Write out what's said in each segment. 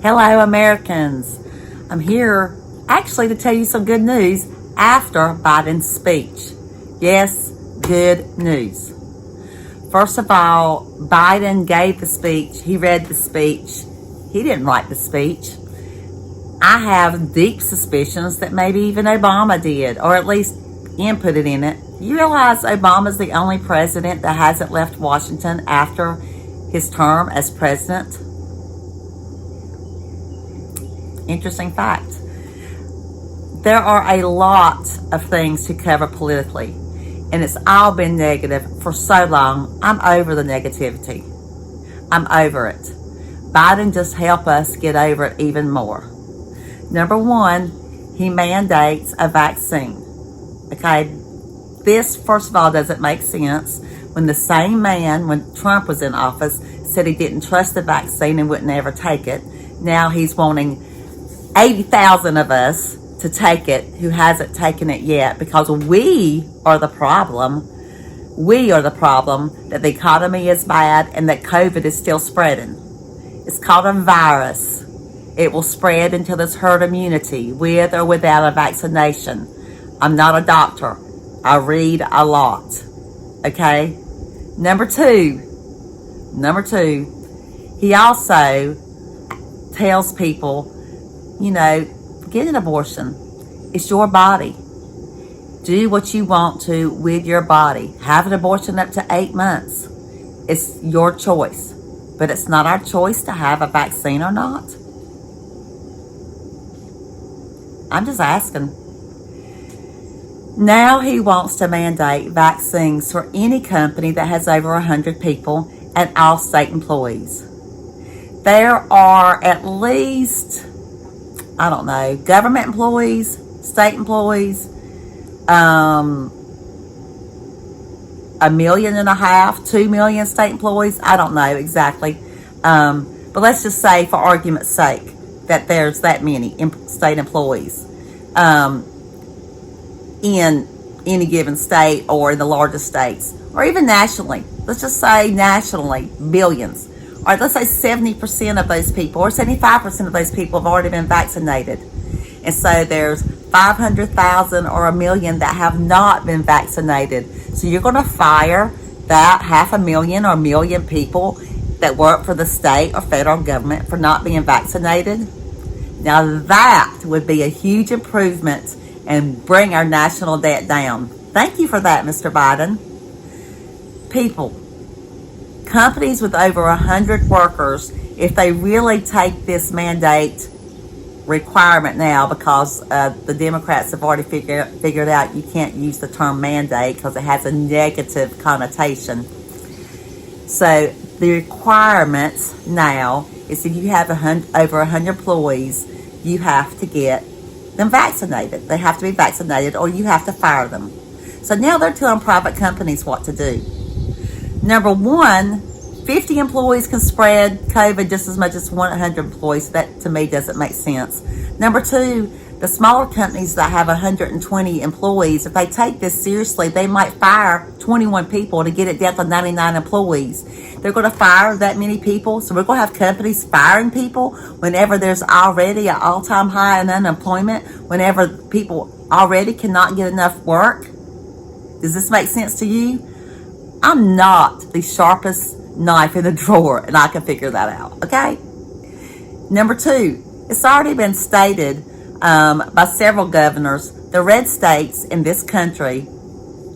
Hello, Americans. I'm here actually to tell you some good news after Biden's speech. Yes, good news. First of all, Biden gave the speech. He read the speech. He didn't write the speech. I have deep suspicions that maybe even Obama did, or at least inputted in it. You realize Obama's the only president that hasn't left Washington after his term as president? Interesting fact. There are a lot of things to cover politically, and it's all been negative for so long. I'm over the negativity. I'm over it. Biden just helped us get over it even more. Number one, he mandates a vaccine. Okay, this, first of all, doesn't make sense when the same man, when Trump was in office, said he didn't trust the vaccine and wouldn't ever take it. Now he's wanting 80,000 of us to take it who hasn't taken it yet, because we are the problem. We are the problem that the economy is bad and that COVID is still spreading. It's called a virus. It will spread until there's herd immunity, with or without a vaccination. I'm not a doctor. I read a lot. Okay? Number two, he also tells people, get an abortion. It's your body. Do what you want to with your body. Have an abortion up to 8 months. It's your choice. But it's not our choice to have a vaccine or not. I'm just asking. Now he wants to mandate vaccines for any company that has over 100 people and all state employees. There are at least, government employees, state employees, 1.5 million, 2 million state employees. I don't know exactly. But let's just say, for argument's sake, that there's that many state employees in any given state, or in the largest states, or even nationally. Let's just say nationally, billions. All right, let's say 70% of those people, or 75% of those people have already been vaccinated. And so there's 500,000 or 1 million that have not been vaccinated. So you're going to fire that 500,000 or 1 million people that work for the state or federal government for not being vaccinated? Now that would be a huge improvement and bring our national debt down. Thank you for that, Mr. Biden. People, companies with over 100 workers, if they really take this mandate requirement now, because the Democrats have already figured out you can't use the term mandate because it has a negative connotation. So the requirements now is if you have over 100 employees, you have to get them vaccinated. They have to be vaccinated, or you have to fire them. So now they're telling private companies what to do. Number one, 50 employees can spread COVID just as much as 100 employees. That, to me, doesn't make sense. Number two, the smaller companies that have 120 employees, if they take this seriously, they might fire 21 people to get it down to 99 employees. They're going to fire that many people. So we're going to have companies firing people whenever there's already an all-time high in unemployment, whenever people already cannot get enough work. Does this make sense to you? I'm not the sharpest knife in the drawer, and I can figure that out, okay? Number two, it's already been stated by several governors, the red states in this country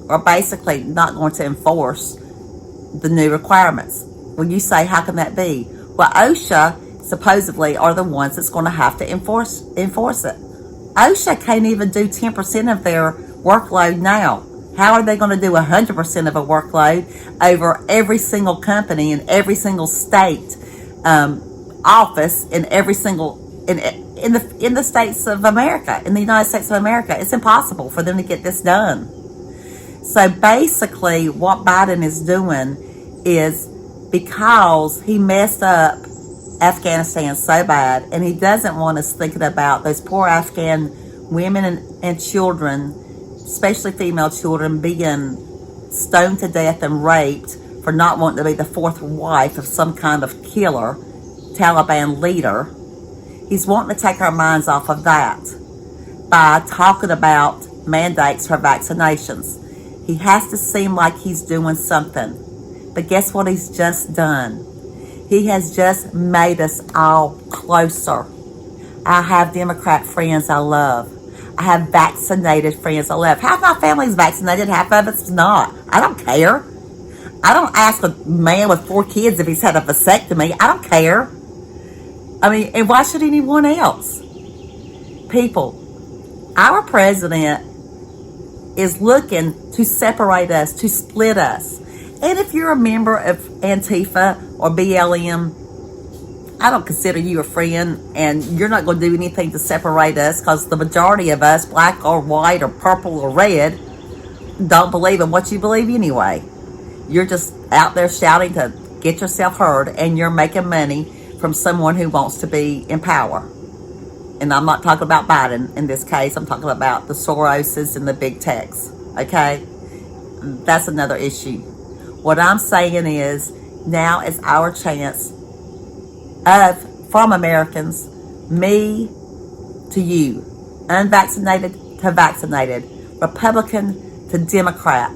are basically not going to enforce the new requirements. Well, you say, how can that be? Well, OSHA supposedly are the ones that's going to have to enforce it. OSHA can't even do 10% of their workload now. How are they going to do 100% of a workload over every single company in every single state office in every single in the states of America, in the United States of America? It's impossible for them to get this done. So basically, what Biden is doing is, because he messed up Afghanistan so bad, and he doesn't want us thinking about those poor Afghan women and children, especially female children, being stoned to death and raped for not wanting to be the fourth wife of some kind of killer, Taliban leader. He's wanting to take our minds off of that by talking about mandates for vaccinations. He has to seem like he's doing something. But guess what he's just done? He has just made us all closer. I have Democrat friends I love. I have vaccinated friends I love. Half my family's vaccinated, half of it's not. I don't care. I don't ask a man with 4 kids if he's had a vasectomy. I don't care. I mean, and why should anyone else? People, our president is looking to separate us, to split us. And if you're a member of Antifa or BLM, I don't consider you a friend, and you're not going to do anything to separate us, because the majority of us, black or white or purple or red, don't believe in what you believe anyway. You're just out there shouting to get yourself heard, and you're making money from someone who wants to be in power. And I'm not talking about Biden in this case. I'm talking about the Soroses and the big techs. Okay? That's another issue. What I'm saying is, now is our chance from Americans, me to you, unvaccinated to vaccinated, Republican to Democrat,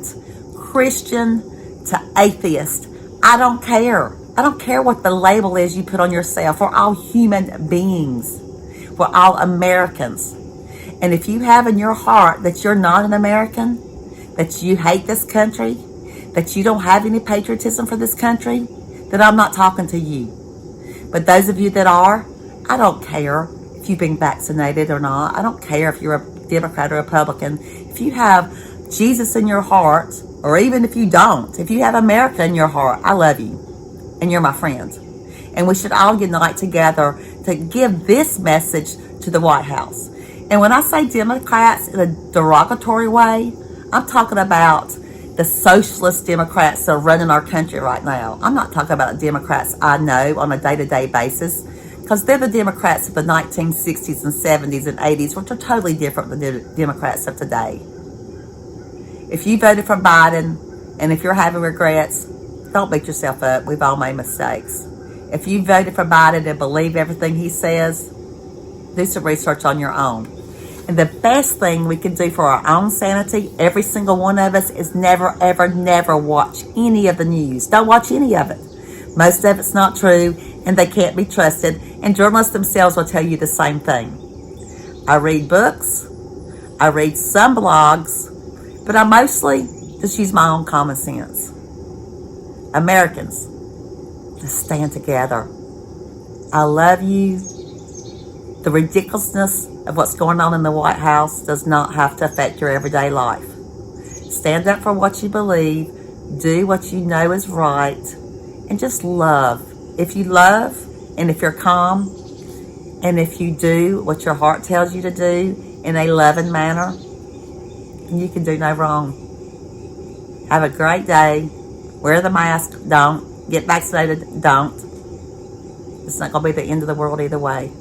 Christian to atheist. I don't care. I don't care what the label is you put on yourself. We're all human beings. We're all Americans. And if you have in your heart that you're not an American, that you hate this country, that you don't have any patriotism for this country, then I'm not talking to you. But those of you that are, I don't care if you've been vaccinated or not. I don't care if you're a Democrat or Republican. If you have Jesus in your heart, or even if you don't, if you have America in your heart, I love you. And you're my friend. And we should all unite together to give this message to the White House. And when I say Democrats in a derogatory way, I'm talking about the socialist Democrats that are running our country right now. I'm not talking about the Democrats I know on a day-to-day basis, because they're the Democrats of the 1960s and 70s and 80s, which are totally different than the Democrats of today. If you voted for Biden, and if you're having regrets, don't beat yourself up. We've all made mistakes. If you voted for Biden and believe everything he says, do some research on your own. And the best thing we can do for our own sanity, every single one of us, is never, ever, never watch any of the news. Don't watch any of it. Most of it's not true, and they can't be trusted, and journalists themselves will tell you the same thing. I read books, I read some blogs, but I mostly just use my own common sense. Americans, just stand together. I love you. The ridiculousness of what's going on in the White House does not have to affect your everyday life. Stand up for what you believe, do what you know is right, and just love. If you love, and if you're calm, and if you do what your heart tells you to do in a loving manner, you can do no wrong. Have a great day. Wear the mask, don't. Get vaccinated, don't. It's not going to be the end of the world either way.